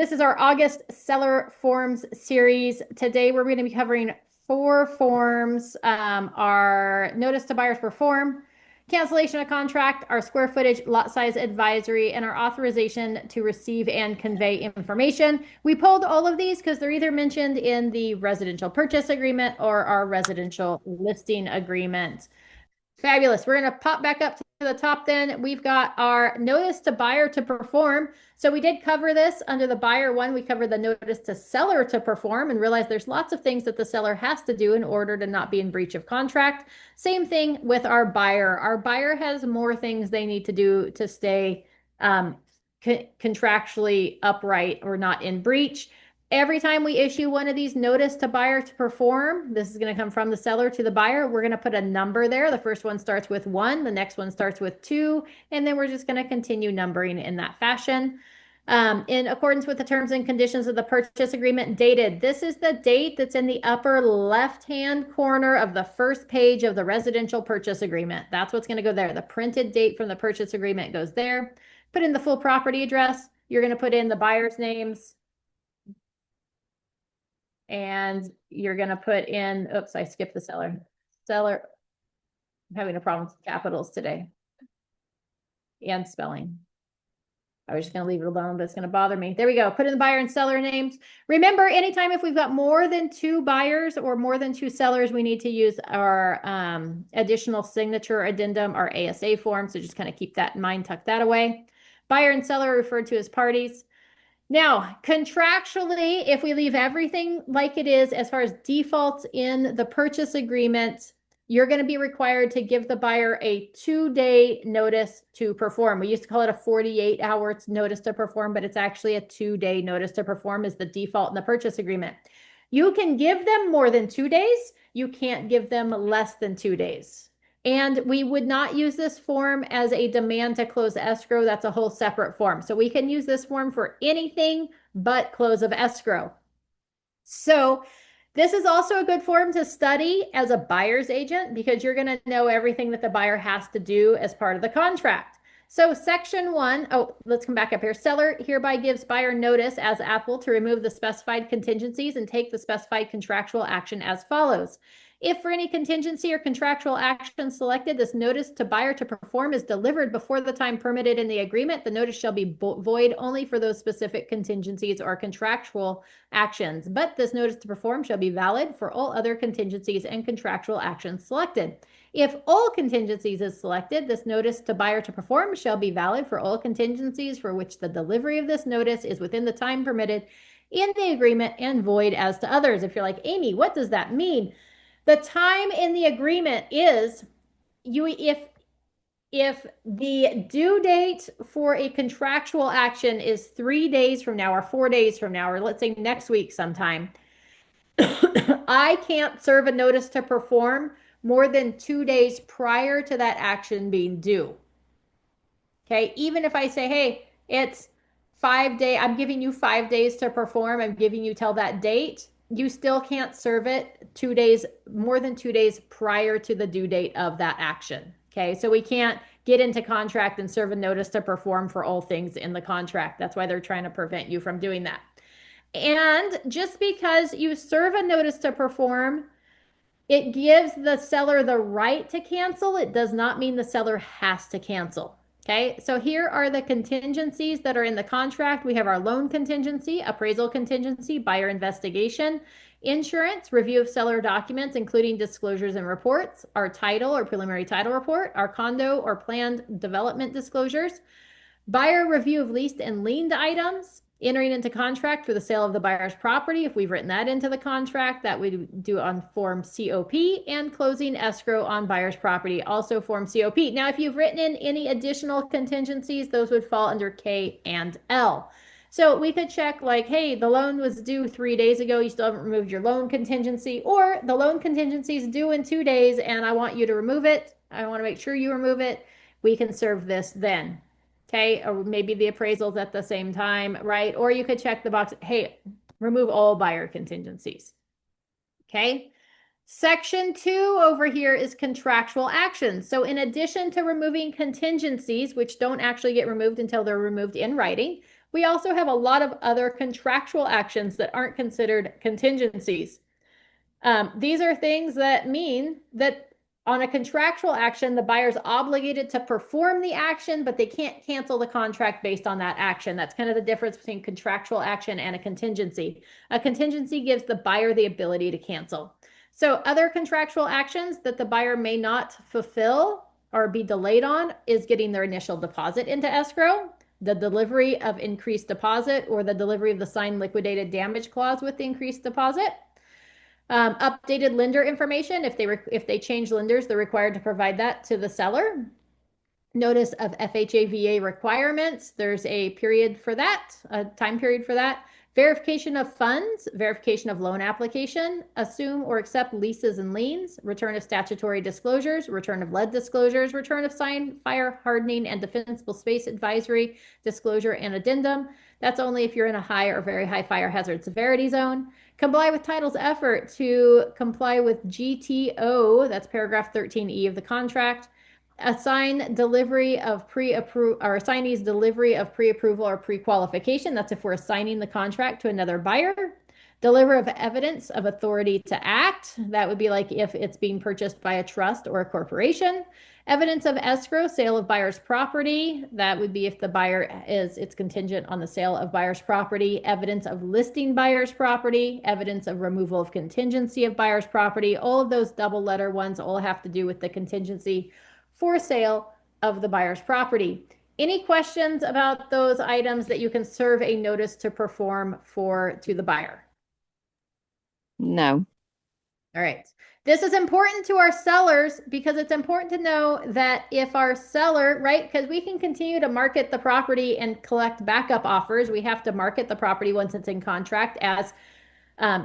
This is our August seller forms series. Today we're going to be covering 4 forms, our notice to buyers perform, cancellation of contract, our square footage lot size advisory, and our authorization to receive and convey information. We pulled all of these because they're either mentioned in the residential purchase agreement or our residential listing agreement. Fabulous. We're going to pop back up to the top then. We've got our notice to buyer to perform. So we did cover this under the buyer one. We covered the notice to seller to perform and realized there's lots of things that the seller has to do in order to not be in breach of contract. Same thing with our buyer. Our buyer has more things they need to do to stay contractually upright or not in breach. Every time we issue one of these notice to buyer to perform, this is going to come from the seller to the buyer. We're going to put a number there. The first one starts with 1, the next one starts with 2, and then we're just going to continue numbering in that fashion. In accordance with the terms and conditions of the purchase agreement, dated. This is the date that's in the upper left-hand corner of the first page of the residential purchase agreement. That's what's going to go there. The printed date from the purchase agreement goes there. Put in the full property address. You're going to put in the buyer's names. And you're going to put in, oops, I skipped the seller. Seller, I'm having a problem with capitals today. And spelling. I was just going to leave it alone, but it's going to bother me. There we go. Put in the buyer and seller names. Remember, anytime if we've got more than 2 buyers or more than 2 sellers, we need to use our additional signature addendum, our ASA form. So just kind of keep that in mind, tuck that away. Buyer and seller are referred to as parties. Now, contractually, if we leave everything like it is as far as defaults in the purchase agreement, you're going to be required to give the buyer a 2-day notice to perform. We used to call it a 48-hour notice to perform, but it's actually a 2-day notice to perform is the default in the purchase agreement. You can give them more than 2 days. You can't give them less than 2 days. And we would not use this form as a demand to close escrow. That's a whole separate form. So we can use this form for anything but close of escrow. So this is also a good form to study as a buyer's agent because you're going to know everything that the buyer has to do as part of the contract. So section 1, let's come back up here. Seller hereby gives buyer notice as Apple to remove the specified contingencies and take the specified contractual action as follows. If for any contingency or contractual action selected, this notice to buyer to perform is delivered before the time permitted in the agreement, the notice shall be void only for those specific contingencies or contractual actions. But this notice to perform shall be valid for all other contingencies and contractual actions selected. If all contingencies is selected, this notice to buyer to perform shall be valid for all contingencies for which the delivery of this notice is within the time permitted in the agreement and void as to others. If you're like, Amy, what does that mean? The time in the agreement is if the due date for a contractual action is 3 days from now or 4 days from now, or let's say next week sometime, I can't serve a notice to perform more than 2 days prior to that action being due. Okay, even if I say, hey, it's 5 days, I'm giving you 5 days to perform, I'm giving you till that date, you still can't serve it 2 days, more than 2 days prior to the due date of that action. Okay, so we can't get into contract and serve a notice to perform for all things in the contract. That's why they're trying to prevent you from doing that. And just because you serve a notice to perform, it gives the seller the right to cancel. It does not mean the seller has to cancel. Okay, so here are the contingencies that are in the contract. We have our loan contingency, appraisal contingency, buyer investigation, insurance, review of seller documents, including disclosures and reports, our title or preliminary title report, our condo or planned development disclosures, buyer review of leased and liened items, entering into contract for the sale of the buyer's property. If we've written that into the contract, that we do on form COP, and closing escrow on buyer's property, also form COP. Now, if you've written in any additional contingencies, those would fall under K and L. So we could check like, hey, the loan was due 3 days ago. You still haven't removed your loan contingency, or the loan contingency is due in 2 days and I want you to remove it. I want to make sure you remove it. We can serve this then. Okay, or maybe the appraisals at the same time, right? Or you could check the box, hey, remove all buyer contingencies. Okay, section 2 over here is contractual actions. So in addition to removing contingencies, which don't actually get removed until they're removed in writing, We also have a lot of other contractual actions that aren't considered contingencies. These are things that mean that on a contractual action, the buyer's obligated to perform the action, but they can't cancel the contract based on that action. That's kind of the difference between contractual action and a contingency. A contingency gives the buyer the ability to cancel. So other contractual actions that the buyer may not fulfill or be delayed on is getting their initial deposit into escrow, the delivery of increased deposit, or the delivery of the signed liquidated damage clause with the increased deposit. Updated lender information. If they change lenders, they're required to provide that to the seller. Notice of FHA/VA requirements. There's a period for that, a time period for that. Verification of funds, verification of loan application, assume or accept leases and liens, return of statutory disclosures, return of lead disclosures, return of signed fire hardening and defensible space advisory disclosure and addendum. That's only if you're in a high or very high fire hazard severity zone. Comply with title's effort to comply with GTO, that's paragraph 13E of the contract. Assign delivery of pre-approval or assignee's delivery of pre-approval or pre-qualification. That's if we're assigning the contract to another buyer. Deliver of evidence of authority to act. That would be like if it's being purchased by a trust or a corporation. Evidence of escrow, sale of buyer's property. That would be if the buyer it's contingent on the sale of buyer's property. Evidence of listing buyer's property. Evidence of removal of contingency of buyer's property. All of those double letter ones all have to do with the contingency for sale of the buyer's property. Any questions about those items that you can serve a notice to perform to the buyer? No. All right. This is important to our sellers because it's important to know that if our seller, right, because we can continue to market the property and collect backup offers. We have to market the property once it's in contract as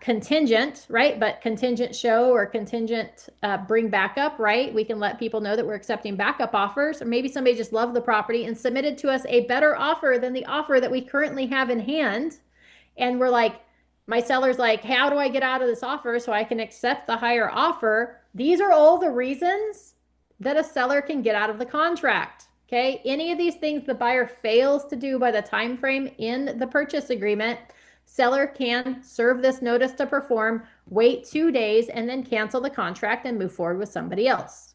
contingent, right? But contingent show or contingent bring backup, right? We can let people know that we're accepting backup offers, or maybe somebody just loved the property and submitted to us a better offer than the offer that we currently have in hand. And we're like, my seller's like, how do I get out of this offer so I can accept the higher offer? These are all the reasons that a seller can get out of the contract. Okay. Any of these things the buyer fails to do by the time frame in the purchase agreement, seller can serve this notice to perform, wait 2 days, and then cancel the contract and move forward with somebody else.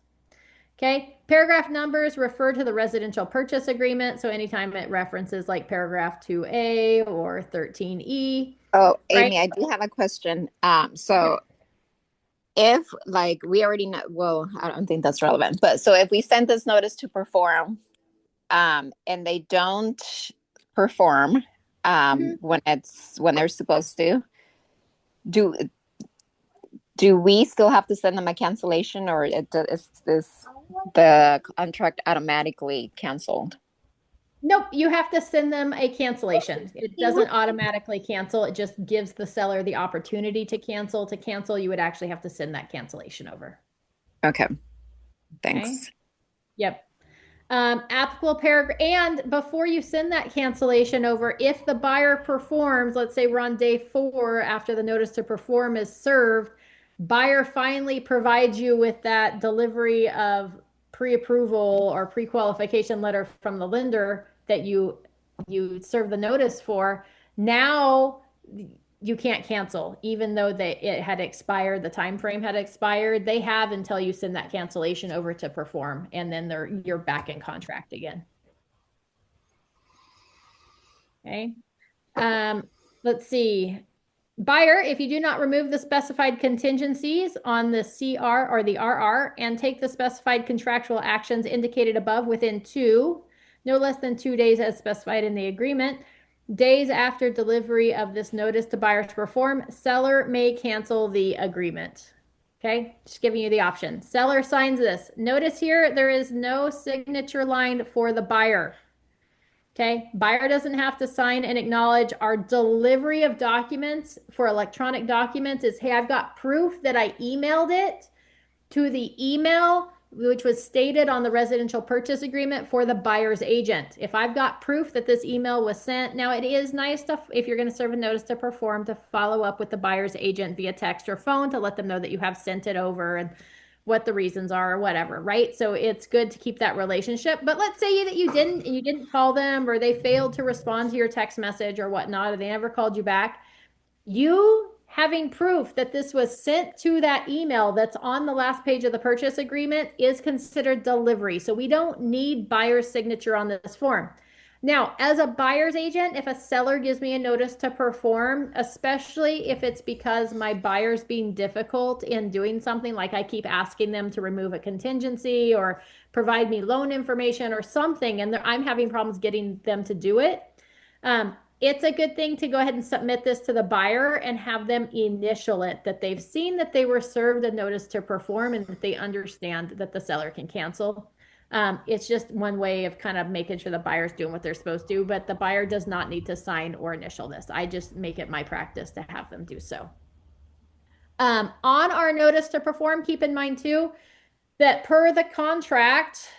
Okay, paragraph numbers refer to the residential purchase agreement. So anytime it references like paragraph 2A or 13E. Oh, Amy, right? I do have a question. So if like we already know, well, I don't think that's relevant, but so if we send this notice to perform, and they don't perform, when they're supposed to, do we still have to send them a cancellation, or is the contract automatically canceled? Nope, you have to send them a cancellation. It doesn't automatically cancel. It just gives the seller the opportunity to cancel. To cancel, you would actually have to send that cancellation over. Okay, Okay. thanks. Yep. Applicable paragraph, and before you send that cancellation over, if the buyer performs, let's say we're on day 4 after the notice to perform is served, buyer finally provides you with that delivery of pre-approval or pre-qualification letter from the lender that you serve the notice for. Now you can't cancel, even though it had expired, the time frame had expired. They have until you send that cancellation over to perform, and then you're back in contract again. Okay. Let's see. Buyer, if you do not remove the specified contingencies on the CR or the RR and take the specified contractual actions indicated above within no less than 2 days as specified in the agreement, days after delivery of this notice to buyer to perform, seller may cancel the agreement. Okay, just giving you the option. Seller signs this. Notice here, there is no signature line for the buyer. Okay, buyer doesn't have to sign and acknowledge. Our delivery of documents for electronic documents is, hey, I've got proof that I emailed it to the email which was stated on the residential purchase agreement for the buyer's agent. If I've got proof that this email was sent, now it is nice to, if you're going to serve a notice to perform, to follow up with the buyer's agent via text or phone to let them know that you have sent it over and what the reasons are or whatever, right? So it's good to keep that relationship. But let's say that you didn't and you didn't call them, or they failed to respond to your text message or whatnot, or they never called you back. You having proof that this was sent to that email that's on the last page of the purchase agreement is considered delivery. So we don't need buyer's signature on this form. Now, as a buyer's agent, if a seller gives me a notice to perform, especially if it's because my buyer's being difficult in doing something, like I keep asking them to remove a contingency or provide me loan information or something, and I'm having problems getting them to do it, it's a good thing to go ahead and submit this to the buyer and have them initial it, that they've seen that they were served a notice to perform and that they understand that the seller can cancel. It's just one way of kind of making sure the buyer's doing what they're supposed to, but the buyer does not need to sign or initial this. I just make it my practice to have them do so. On our notice to perform, keep in mind too, that per the contract,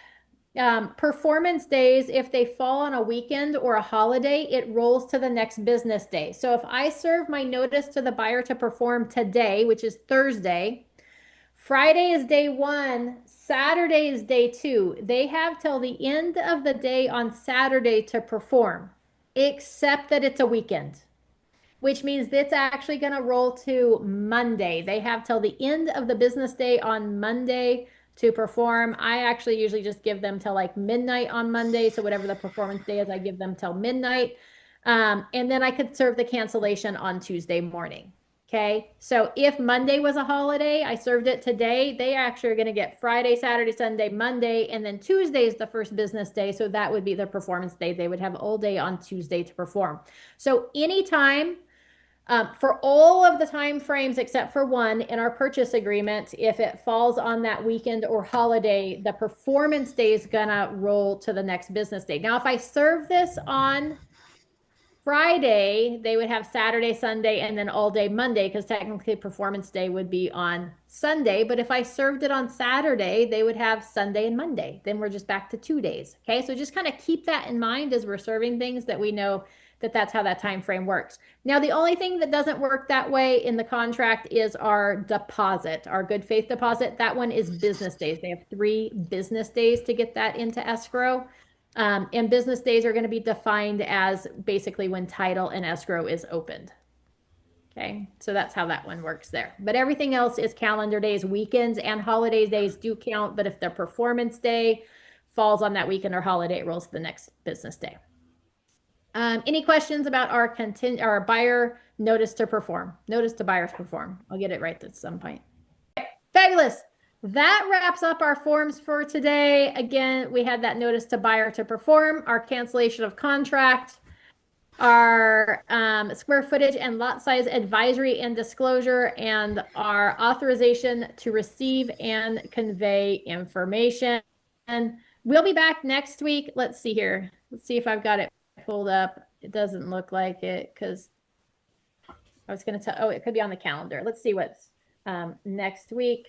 performance days, if they fall on a weekend or a holiday, it rolls to the next business day. So if I serve my notice to the buyer to perform today, which is Thursday, Friday is day one, Saturday is day two. They have till the end of the day on Saturday to perform, except that it's a weekend, which means it's actually going to roll to Monday. They have till the end of the business day on Monday to perform. I actually usually just give them till like midnight on Monday. So whatever the performance day is, I give them till midnight. And then I could serve the cancellation on Tuesday morning. Okay. So if Monday was a holiday, I served it today. They actually are going to get Friday, Saturday, Sunday, Monday, and then Tuesday is the first business day. So that would be their performance day. They would have all day on Tuesday to perform. So anytime, for all of the time frames except for one in our purchase agreement, if it falls on that weekend or holiday, the performance day is gonna roll to the next business day. Now, if I serve this on Friday, they would have Saturday, Sunday, and then all day Monday, because technically performance day would be on Sunday. But if I served it on Saturday, they would have Sunday and Monday. Then we're just back to 2 days. Okay, so just kind of keep that in mind as we're serving things, that we know that that's how that time frame works. Now, the only thing that doesn't work that way in the contract is our deposit, our good faith deposit. That one is business days. They have 3 business days to get that into escrow. And business days are going to be defined as basically when title and escrow is opened. Okay, so that's how that one works there. But everything else is calendar days. Weekends and holiday days do count, but if the performance day falls on that weekend or holiday, it rolls to the next business day. Any questions about our buyer notice to perform? Notice to buyers perform. I'll get it right at some point. Okay, fabulous. That wraps up our forms for today. Again, we had that notice to buyer to perform, our cancellation of contract, our square footage and lot size advisory and disclosure, and our authorization to receive and convey information. And we'll be back next week. Let's see here. Let's see if I've got it pulled up. It doesn't look like it, because I was going to tell, oh, it could be on the calendar. Let's see what's next week.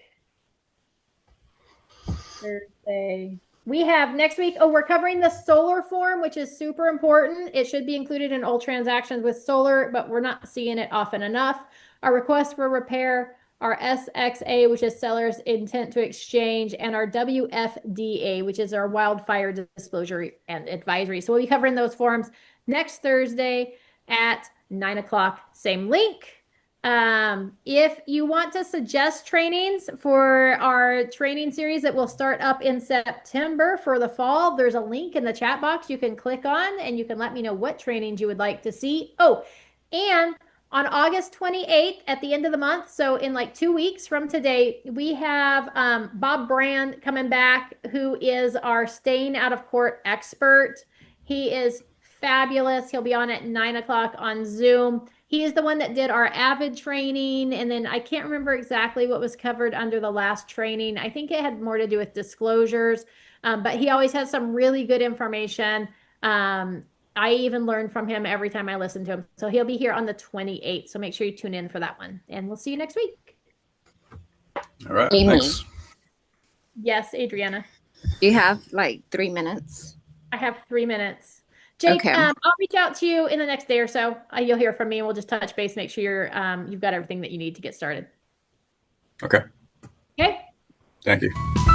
Thursday. We have next week, oh, we're covering the solar form, which is super important. It should be included in all transactions with solar, but we're not seeing it often enough. Our request for repair, our SXA, which is seller's intent to exchange, and our WFDA, which is our wildfire disclosure and advisory. So we'll be covering those forms next Thursday at 9 o'clock, same link. If you want to suggest trainings for our training series that will start up in September for the fall, there's a link in the chat box you can click on, and you can let me know what trainings you would like to see. Oh, and on August 28th at the end of the month, so in like 2 weeks from today, we have Bob Brand coming back, who is our staying out of court expert. He is fabulous. He'll be on at 9 o'clock on Zoom. He is the one that did our Avid training, and then I can't remember exactly what was covered under the last training. I think it had more to do with disclosures, but he always has some really good information. I even learn from him every time I listen to him. So he'll be here on the 28th. So make sure you tune in for that one, and we'll see you next week. All right. Amy. Thanks. Yes, Adriana. Do you have like 3 minutes? I have 3 minutes. Jake, Okay. I'll reach out to you in the next day or so. You'll hear from me, and we'll just touch base, make sure you've got everything that you need to get started. Okay. Okay. Thank you.